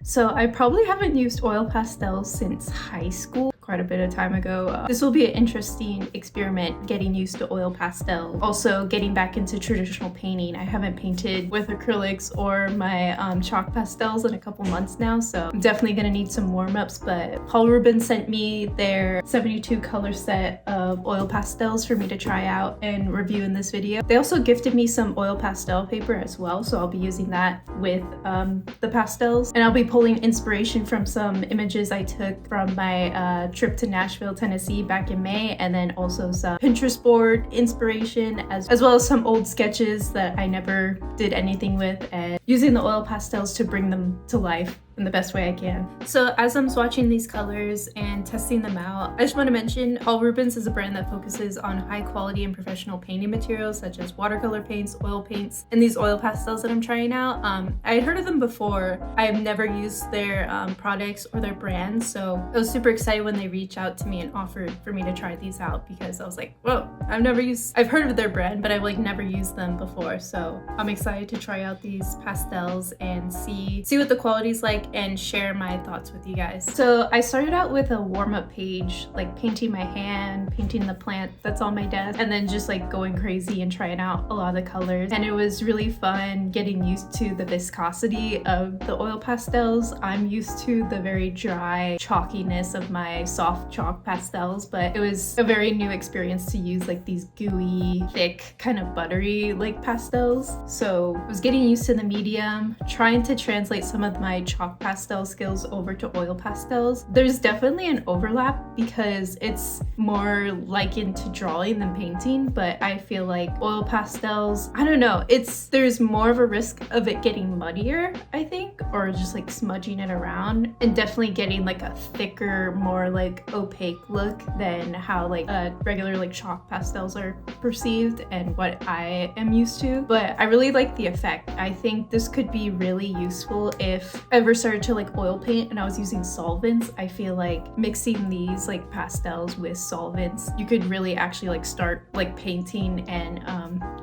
So I probably haven't used oil pastels since high school, quite a bit of time ago. This will be an interesting experiment, getting used to oil pastel. Also getting back into traditional painting. I haven't painted with acrylics or my chalk pastels in a couple months now, so I'm definitely gonna need some warm-ups. But Paul Rubens sent me their 72 color set of oil pastels for me to try out and review in this video. They also gifted me some oil pastel paper as well, so I'll be using that with the pastels. And I'll be pulling inspiration from some images I took from my trip to Nashville, Tennessee back in May, and then also some Pinterest board inspiration as well as some old sketches that I never did anything with, and using the oil pastels to bring them to life in the best way I can. So as I'm swatching these colors and testing them out, I just want to mention Paul Rubens is a brand that focuses on high quality and professional painting materials such as watercolor paints, oil paints, and these oil pastels that I'm trying out. I had heard of them before. I've never used their products or their brands, so I was super excited when they reached out to me and offered for me to try these out, because I was like, whoa, I've heard of their brand, but I've like never used them before. So I'm excited to try out these pastels and see what the quality's like and share my thoughts with you guys. So I started out with a warm-up page, like painting my hand, painting the plant that's on my desk, and then just like going crazy and trying out a lot of the colors. And it was really fun getting used to the viscosity of the oil pastels. I'm used to the very dry chalkiness of my soft chalk pastels, but it was a very new experience to use like these gooey, thick, kind of buttery like pastels. So I was getting used to the medium, trying to translate some of my chalk pastel skills over to oil pastels. There's definitely an overlap because it's more likened to drawing than painting, but I feel like oil pastels, I don't know, there's more of a risk of it getting muddier, I think, or just like smudging it around, and definitely getting like a thicker, more like opaque look than how like regular like chalk pastels are perceived and what I am used to. But I really like the effect. I think this could be really useful if I ever started to like oil paint and I was using solvents. I feel like mixing these like pastels with solvents, you could really actually like start like painting and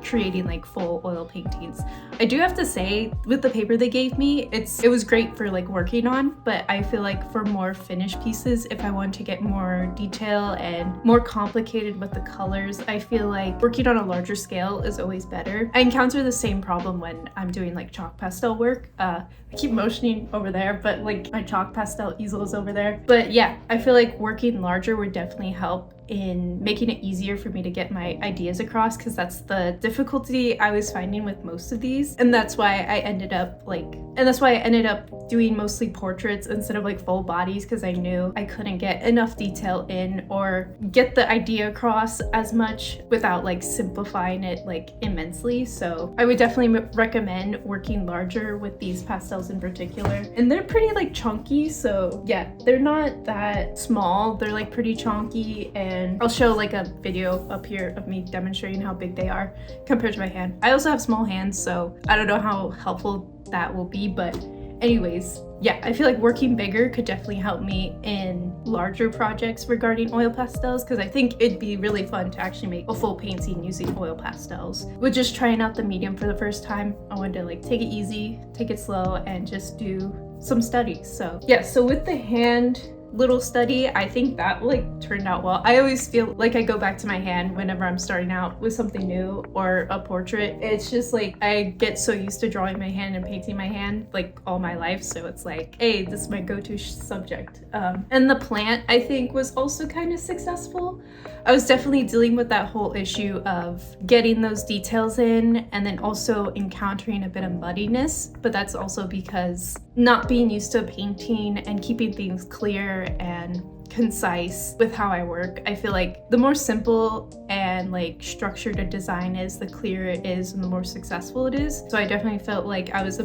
creating like full oil paintings. I do have to say, with the paper they gave me, it was great for like working on, but I feel like for more finished pieces, if I want to get more detail and more complicated with the colors, I feel like working on a larger scale is always better. I encounter the same problem when I'm doing like chalk pastel work. I keep motioning over there, but like my chalk pastel easel is over there. But yeah, I feel like working larger would definitely help in making it easier for me to get my ideas across, because that's the difficulty I was finding with most of these. And that's why I ended up doing mostly portraits instead of like full bodies, because I knew I couldn't get enough detail in or get the idea across as much without like simplifying it like immensely. So I would definitely recommend working larger with these pastels in particular. And they're pretty like chunky, so yeah, they're not that small, they're like pretty chunky. And I'll show like a video up here of me demonstrating how big they are compared to my hand. I also have small hands, so I don't know how helpful that will be, but anyways, yeah, I feel like working bigger could definitely help me in larger projects regarding oil pastels, because I think it'd be really fun to actually make a full painting using oil pastels. With just trying out the medium for the first time, I wanted to like take it easy, take it slow, and just do some studies. So yeah, so with the hand little study, I think that like turned out well. I always feel like I go back to my hand whenever I'm starting out with something new or a portrait. It's just like I get so used to drawing my hand and painting my hand like all my life, so it's like, hey, this is my go-to subject. And the plant, I think, was also kind of successful. I was definitely dealing with that whole issue of getting those details in and then also encountering a bit of muddiness, but that's also because not being used to painting and keeping things clear and concise with how I work. I feel like the more simple and like structured a design is, the clearer it is and the more successful it is. So I definitely felt like I was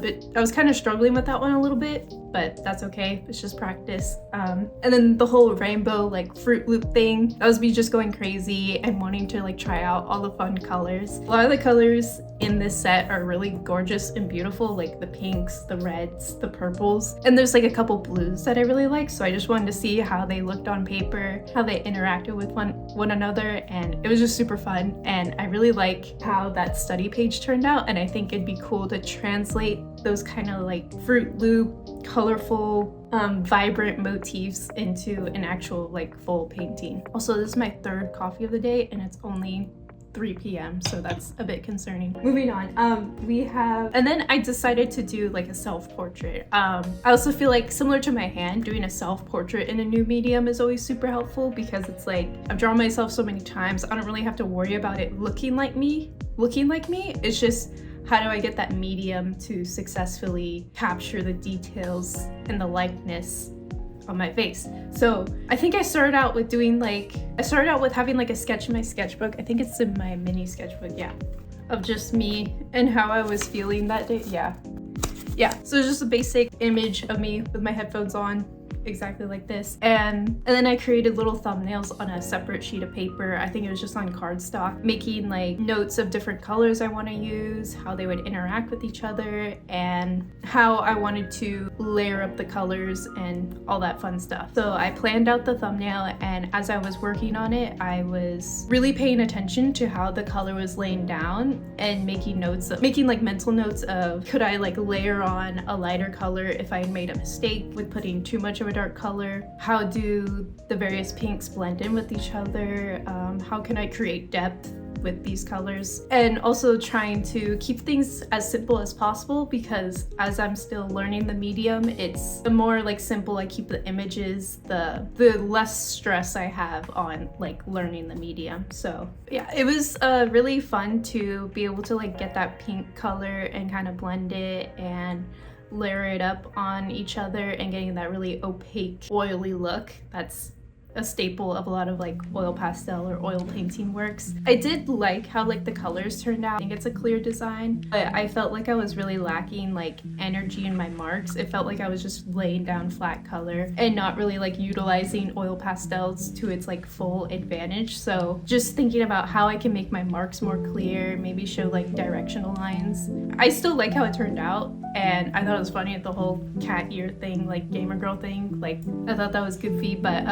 kind of struggling with that one a little bit, but that's okay, it's just practice. And then the whole rainbow like Fruit Loop thing, that was me just going crazy and wanting to like try out all the fun colors. A lot of the colors in this set are really gorgeous and beautiful, like the pinks, the reds, the purples, and there's like a couple blues that I really like, so I just wanted to see how they looked on paper, how they interacted with one another, and it was just super fun. And I really like how that study page turned out, and I think it'd be cool to translate those kind of like Fruit Loop colorful, vibrant motifs into an actual like full painting. Also, this is my third coffee of the day and it's only 3 p.m. so that's a bit concerning. Moving on, and then I decided to do like a self-portrait. I also feel like, similar to my hand, doing a self-portrait in a new medium is always super helpful because it's like I've drawn myself so many times, I don't really have to worry about it looking like me. It's just, how do I get that medium to successfully capture the details and the likeness on my face? So I think I started out with having like a sketch in my sketchbook. I think it's in my mini sketchbook, yeah, of just me and how I was feeling that day. Yeah, so it's just a basic image of me with my headphones on, exactly like this, and then I created little thumbnails on a separate sheet of paper. I think it was just on cardstock, making like notes of different colors I want to use, how they would interact with each other, and how I wanted to layer up the colors and all that fun stuff. So I planned out the thumbnail, and as I was working on it, I was really paying attention to how the color was laying down and making like mental notes of, could I like layer on a lighter color if I had made a mistake with putting too much of a dark color? How do the various pinks blend in with each other? How can I create depth with these colors? And also trying to keep things as simple as possible, because as I'm still learning the medium, it's the more like simple I keep the images, the less stress I have on like learning the medium. So yeah, it was really fun to be able to like get that pink color and kind of blend it and layer it up on each other and getting that really opaque, oily look. That's a staple of a lot of like oil pastel or oil painting works. I did like how like the colors turned out. I think it's a clear design, but I felt like I was really lacking like energy in my marks. It felt like I was just laying down flat color and not really like utilizing oil pastels to its like full advantage. So just thinking about how I can make my marks more clear, maybe show like directional lines. I still like how it turned out, and I thought it was funny at the whole cat ear thing, like gamer girl thing. Like I thought that was goofy, but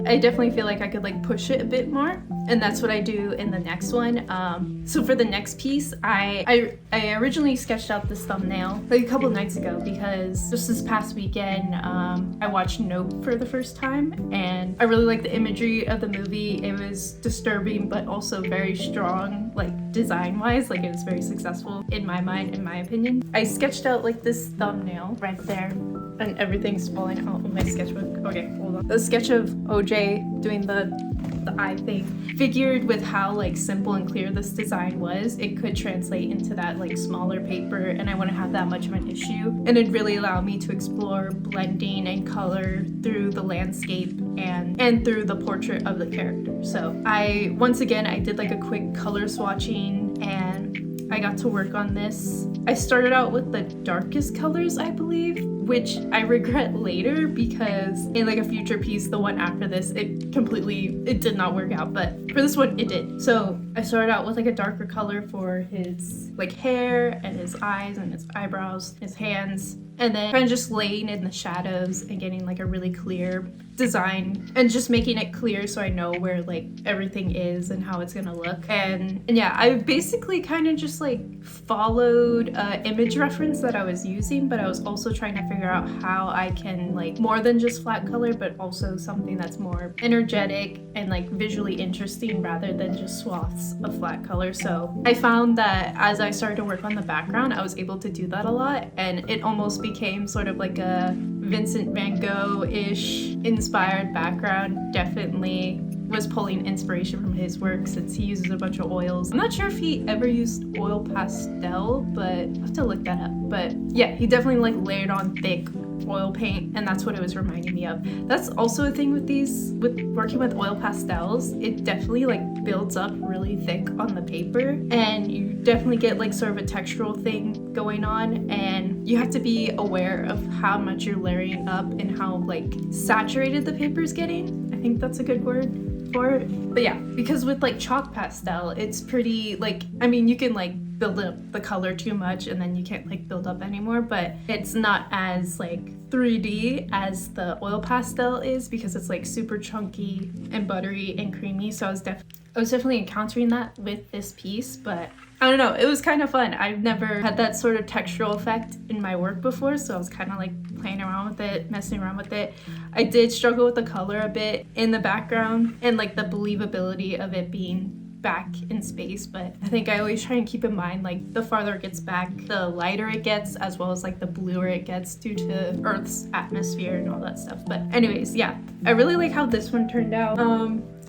I definitely feel like I could like push it a bit more, and that's what I do in the next one. So for the next piece, I originally sketched out this thumbnail like a couple nights ago because just this past weekend I watched Nope for the first time, and I really liked the imagery of the movie. It was disturbing but also very strong, like design wise. Like it was very successful in my mind, in my opinion. I sketched out like this thumbnail right there, and everything's falling out of my sketchbook. Okay, hold on. The sketch of OJ doing the eye thing. Figured with how like simple and clear this design was, it could translate into that like smaller paper, and I wouldn't have that much of an issue, and it'd really allow me to explore blending and color through the landscape and through the portrait of the character. So I did like a quick color swatching, and I got to work on this. I started out with the darkest colors, I believe, which I regret later because in like a future piece, the one after this, it did not work out, but for this one it did. So I started out with like a darker color for his like hair and his eyes and his eyebrows, his hands, and then kind of just laying in the shadows and getting like a really clear design and just making it clear so I know where like everything is and how it's gonna look. And yeah, I basically kind of just like followed image reference that I was using, but I was also trying to figure out how I can like more than just flat color, but also something that's more energetic and like visually interesting rather than just swaths of flat color. So I found that as I started to work on the background, I was able to do that a lot, and it almost became sort of like a Vincent van Gogh-ish inspired background. Definitely was pulling inspiration from his work since he uses a bunch of oils. I'm not sure if he ever used oil pastel, but I'll have to look that up. But yeah, he definitely like layered on thick oil paint, and that's what it was reminding me of. That's also a thing with working with oil pastels. It definitely like builds up really thick on the paper, and you definitely get like sort of a textural thing going on, and you have to be aware of how much you're layering up and how like saturated the paper is getting. I think that's a good word for it. But yeah, because with like chalk pastel, it's pretty like, I mean, you can like build up the color too much and then you can't like build up anymore, but it's not as like 3D as the oil pastel is because it's like super chunky and buttery and creamy. So I was definitely encountering that with this piece, but I don't know, it was kind of fun. I've never had that sort of textural effect in my work before, so I was kind of like playing around with it, messing around with it. I did struggle with the color a bit in the background and like the believability of it being back in space, but I think I always try and keep in mind like the farther it gets back, the lighter it gets, as well as like the bluer it gets due to Earth's atmosphere and all that stuff. But anyways, yeah, I really like how this one turned out.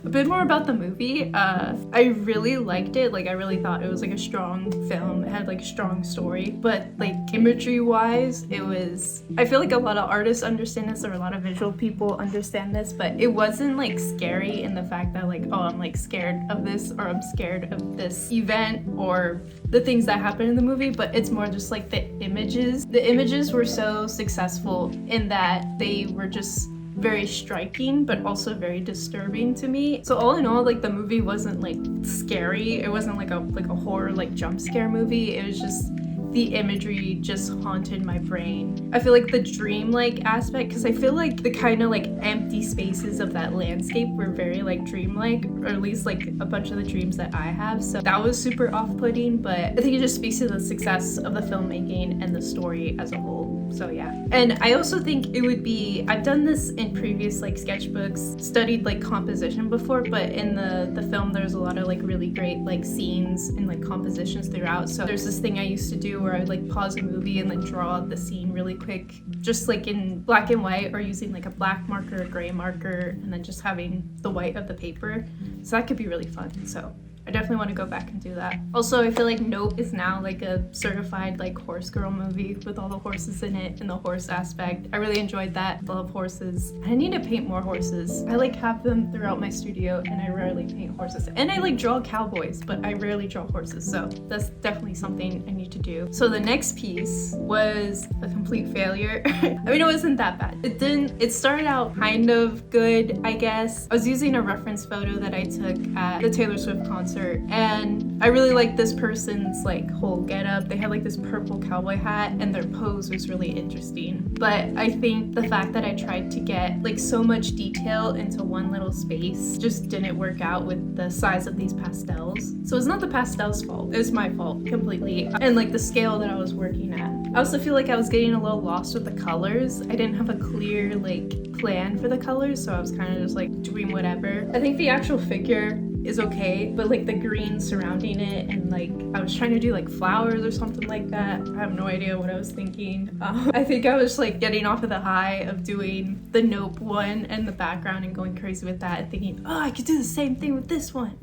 A bit more about the movie. I really liked it. Like I really thought it was like a strong film. It had like a strong story, but like imagery wise, it was, I feel like a lot of artists understand this or a lot of visual people understand this, but it wasn't like scary in the fact that like, oh, I'm like scared of this or I'm scared of this event or the things that happen in the movie, but it's more just like the images. The images were so successful in that they were just very striking but also very disturbing to me. So all in all, like the movie wasn't like scary. It wasn't like a horror like jump scare movie. It was just the imagery just haunted my brain. I feel like the dreamlike aspect, because I feel like the kind of like empty spaces of that landscape were very like dreamlike, or at least like a bunch of the dreams that I have. So that was super off-putting, but I think it just speaks to the success of the filmmaking and the story as a whole. So yeah. And I also think it would be, I've done this in previous like sketchbooks, studied like composition before, but in the film there's a lot of like really great like scenes and like compositions throughout. So there's this thing I used to do where I would like pause a movie and then draw the scene really quick, just like in black and white or using like a black marker, a gray marker, and then just having the white of the paper. So that could be really fun. So I definitely want to go back and do that. Also, I feel like Nope is now like a certified like horse girl movie with all the horses in it and the horse aspect. I really enjoyed that. I love horses. I need to paint more horses. I like have them throughout my studio and I rarely paint horses. And I like draw cowboys, but I rarely draw horses. So that's definitely something I need to do. So the next piece was a complete failure. I mean, it wasn't that bad. It started out kind of good, I guess. I was using a reference photo that I took at the Taylor Swift concert, and I really liked this person's like whole getup. They had like this purple cowboy hat and their pose was really interesting. But I think the fact that I tried to get like so much detail into one little space just didn't work out with the size of these pastels. So it's not the pastels' fault, it was my fault completely. And like the scale that I was working at. I also feel like I was getting a little lost with the colors. I didn't have a clear like plan for the colors, so I was kind of just like doing whatever. I think the actual figure is okay, but like the green surrounding it and like I was trying to do like flowers or something like that. I have no idea what I was thinking. I think I was like getting off of the high of doing the Nope one and the background and going crazy with that and thinking, oh, I could do the same thing with this one.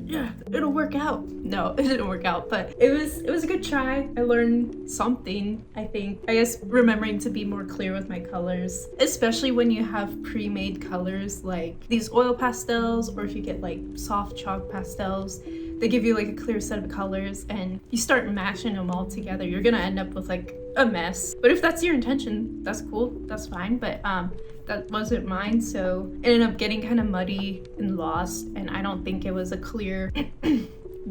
Yeah, it'll work out. No, it didn't work out, but it was a good try. I learned something, I think. I guess remembering to be more clear with my colors, especially when you have pre-made colors like these oil pastels, or if you get like soft chalk pastels, they give you like a clear set of colors and you start mashing them all together, you're gonna end up with like a mess. But if that's your intention, that's cool, that's fine. But that wasn't mine, so it ended up getting kind of muddy and lost, and I don't think it was a clear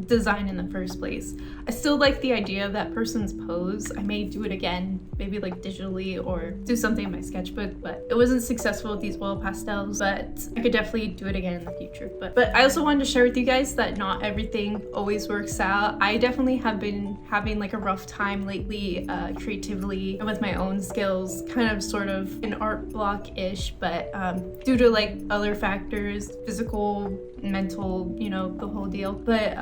design in the first place. I still like the idea of that person's pose. I may do it again, maybe like digitally or do something in my sketchbook, but it wasn't successful with these oil pastels, but I could definitely do it again in the future. But I also wanted to share with you guys that not everything always works out. I definitely have been having like a rough time lately creatively and with my own skills, kind of sort of an art block-ish, but due to like other factors, physical, mental, you know, the whole deal. But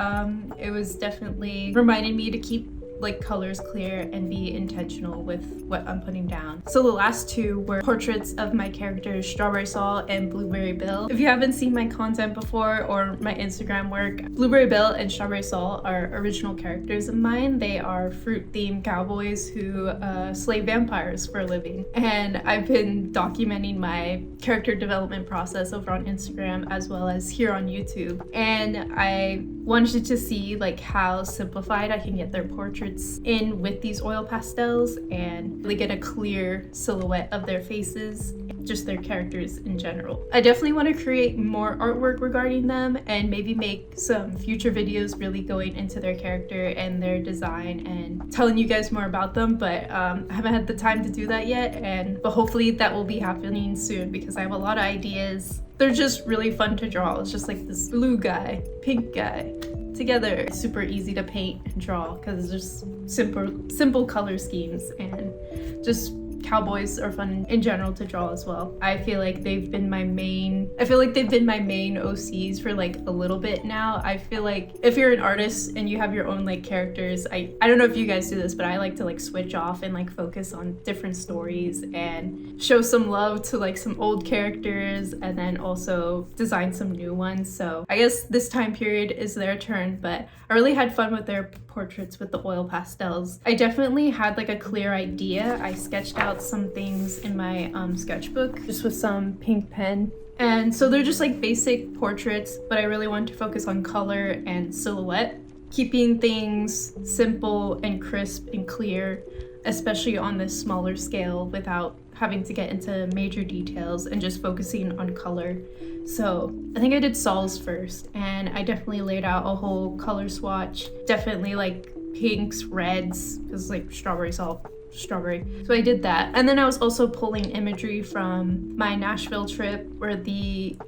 it was definitely reminding me to keep like colors clear and be intentional with what I'm putting down. So the last two were portraits of my characters Strawberry Saul and Blueberry Bill. If you haven't seen my content before or my Instagram work, Blueberry Bill and Strawberry Saul are original characters of mine. They are fruit-themed cowboys who slay vampires for a living. And I've been documenting my character development process over on Instagram as well as here on YouTube. And I wanted to see like how simplified I can get their portraits in with these oil pastels and really get a clear silhouette of their faces, just their characters in general. I definitely want to create more artwork regarding them and maybe make some future videos really going into their character and their design and telling you guys more about them, but I haven't had the time to do that yet, but hopefully that will be happening soon because I have a lot of ideas. They're just really fun to draw. It's just like this blue guy, pink guy together. It's super easy to paint and draw because it's just simple color schemes and just cowboys are fun in general to draw as well. I feel like they've been my main OCs for like a little bit now. I feel like if you're an artist and you have your own like characters, I don't know if you guys do this, but I like to like switch off and like focus on different stories and show some love to like some old characters and then also design some new ones. So I guess this time period is their turn, but I really had fun with their portraits with the oil pastels. I definitely had like a clear idea. I sketched out some things in my sketchbook just with some pink pen. And so they're just like basic portraits, but I really wanted to focus on color and silhouette, keeping things simple and crisp and clear, especially on this smaller scale without having to get into major details and just focusing on color. So I think I did Saul's first, and I definitely laid out a whole color swatch, definitely like pinks, reds, because like strawberry salt, strawberry. So I did that. And then I was also pulling imagery from my Nashville trip where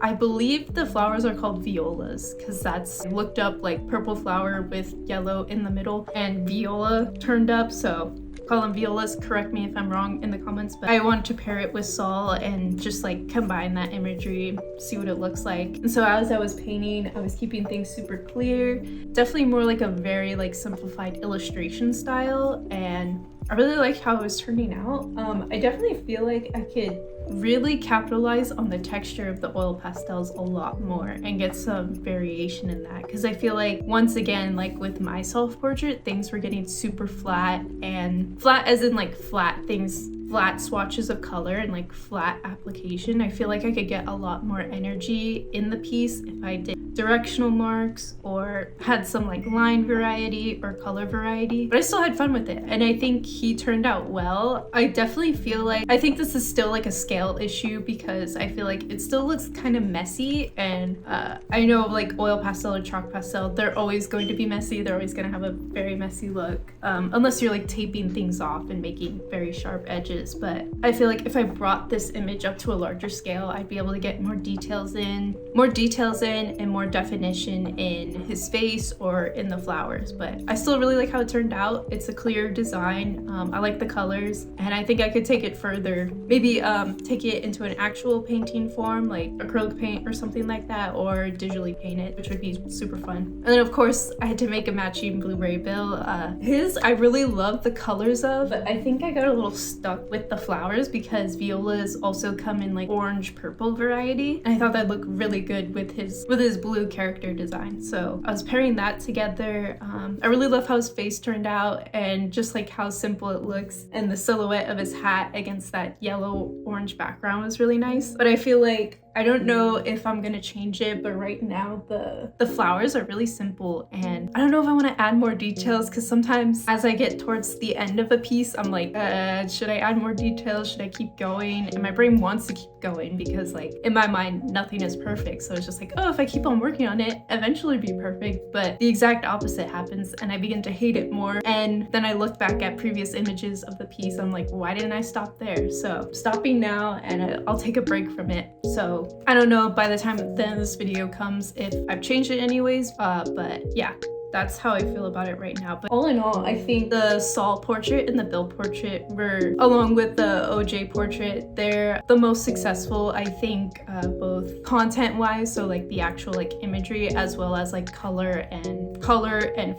I believe the flowers are called violas, because I looked up like purple flower with yellow in the middle and viola turned up. So call them violas, correct me if I'm wrong in the comments, but I wanted to pair it with Saul and just like combine that imagery, see what it looks like. And so as I was painting, I was keeping things super clear, definitely more like a very like simplified illustration style, and I really liked how it was turning out. I definitely feel like I could really capitalize on the texture of the oil pastels a lot more and get some variation in that, because I feel like once again, like with my self-portrait, things were getting super flat, and flat as in like flat things, flat swatches of color and like flat application. I feel like I could get a lot more energy in the piece if I did directional marks or had some like line variety or color variety, but I still had fun with it and I think he turned out well. I definitely feel like I think this is still like a scale issue because I feel like it still looks kind of messy, and I know like oil pastel or chalk pastel, they're always going to be messy, they're always going to have a very messy look, unless you're like taping things off and making very sharp edges. But I feel like if I brought this image up to a larger scale, I'd be able to get more details in and more definition in his face or in the flowers. But I still really like how it turned out. It's a clear design. I like the colors, and I think I could take it further, maybe take it into an actual painting form like acrylic paint or something like that, or digitally paint it, which would be super fun. And then of course I had to make a matching blueberry bill. His I really love the colors of, but I think I got a little stuck with the flowers because violas also come in like orange purple variety, and I thought that'd look really good with his blue character design. So I was pairing that together. I really love how his face turned out and just like how simple it looks, and the silhouette of his hat against that yellow orange background was really nice. But I feel like I don't know if I'm gonna change it, but right now the flowers are really simple, and I don't know if I want to add more details, because sometimes as I get towards the end of a piece, I'm like, should I add more details? Should I keep going? And my brain wants to keep going because like in my mind, nothing is perfect. So it's just like, oh, if I keep on working on it, eventually it'll be perfect. But the exact opposite happens and I begin to hate it more. And then I look back at previous images of the piece. I'm like, why didn't I stop there? So I'm stopping now, and I'll take a break from it. So I don't know by the time then this video comes if I've changed it anyways, but yeah, that's how I feel about it right now. But all in all, I think the Saul portrait and the Bill portrait were, along with the OJ portrait, they're the most successful, I think, both content-wise, so like the actual like imagery, as well as like color and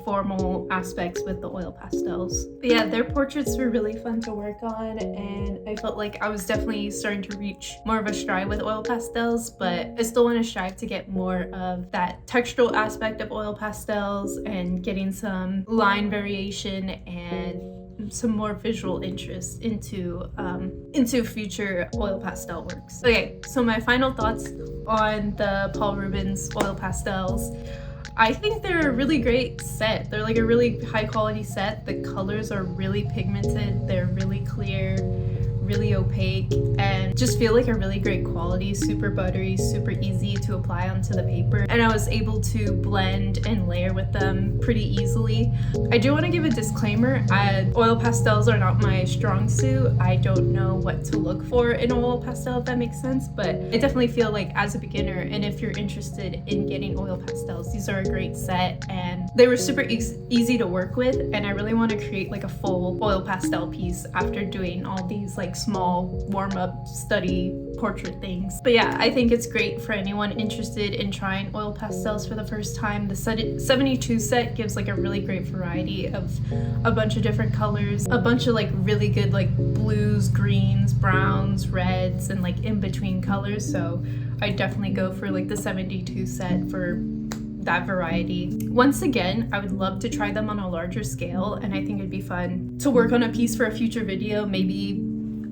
formal aspects with the oil pastels. But yeah, their portraits were really fun to work on, and I felt like I was definitely starting to reach more of a stride with oil pastels, but I still want to strive to get more of that textural aspect of oil pastels and getting some line variation and some more visual interest into future oil pastel works. Okay, so my final thoughts on the Paul Rubens oil pastels. I think they're a really great set. They're like a really high quality set. The colors are really pigmented, they're really clear, really opaque, and just feel like a really great quality, super buttery, super easy to apply onto the paper, and I was able to blend and layer with them pretty easily. I do want to give a disclaimer, oil pastels are not my strong suit. I don't know what to look for in oil pastel, if that makes sense, but I definitely feel like as a beginner, and if you're interested in getting oil pastels, these are a great set, and they were super easy to work with, and I really want to create like a full oil pastel piece after doing all these like like small warm-up study portrait things. But yeah, I think it's great for anyone interested in trying oil pastels for the first time. The 72 set gives like a really great variety of a bunch of different colors, a bunch of like really good like blues, greens, browns, reds, and like in between colors. So I definitely go for like the 72 set for that variety. Once again, I would love to try them on a larger scale, and I think it'd be fun to work on a piece for a future video, maybe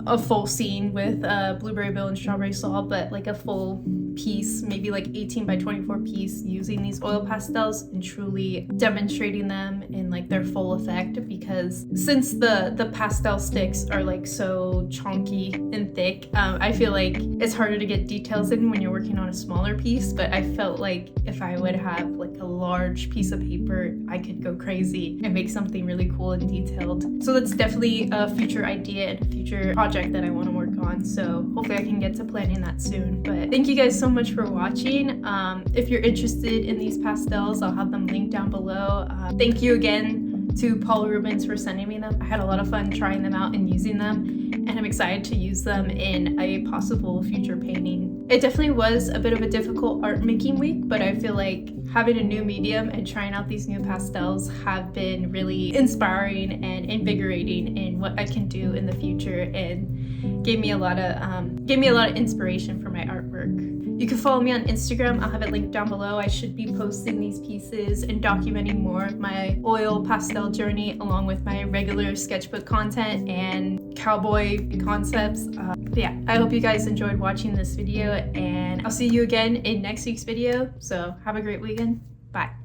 a full scene with blueberry bill and strawberry slaw, but like a full piece, maybe like 18 by 24 piece, using these oil pastels and truly demonstrating them in like their full effect. Because since the pastel sticks are like so chunky and thick, I feel like it's harder to get details in when you're working on a smaller piece. But I felt like if I would have like a large piece of paper, I could go crazy and make something really cool and detailed. So that's definitely a future idea and a future project that I want to work on. So hopefully I can get to planning that soon. But thank you guys so much for watching. If you're interested in these pastels, I'll have them linked down below. Thank you again to Paul Rubens for sending me them. I had a lot of fun trying them out and using them, and I'm excited to use them in a possible future painting. It definitely was a bit of a difficult art making week, but I feel like having a new medium and trying out these new pastels have been really inspiring and invigorating in what I can do in the future, and gave me a lot of inspiration for my artwork. You can follow me on Instagram. I'll have it linked down below. I should be posting these pieces and documenting more of my oil pastel journey, along with my regular sketchbook content and cowboy concepts. But yeah, I hope you guys enjoyed watching this video, and I'll see you again in next week's video. So have a great weekend. Bye.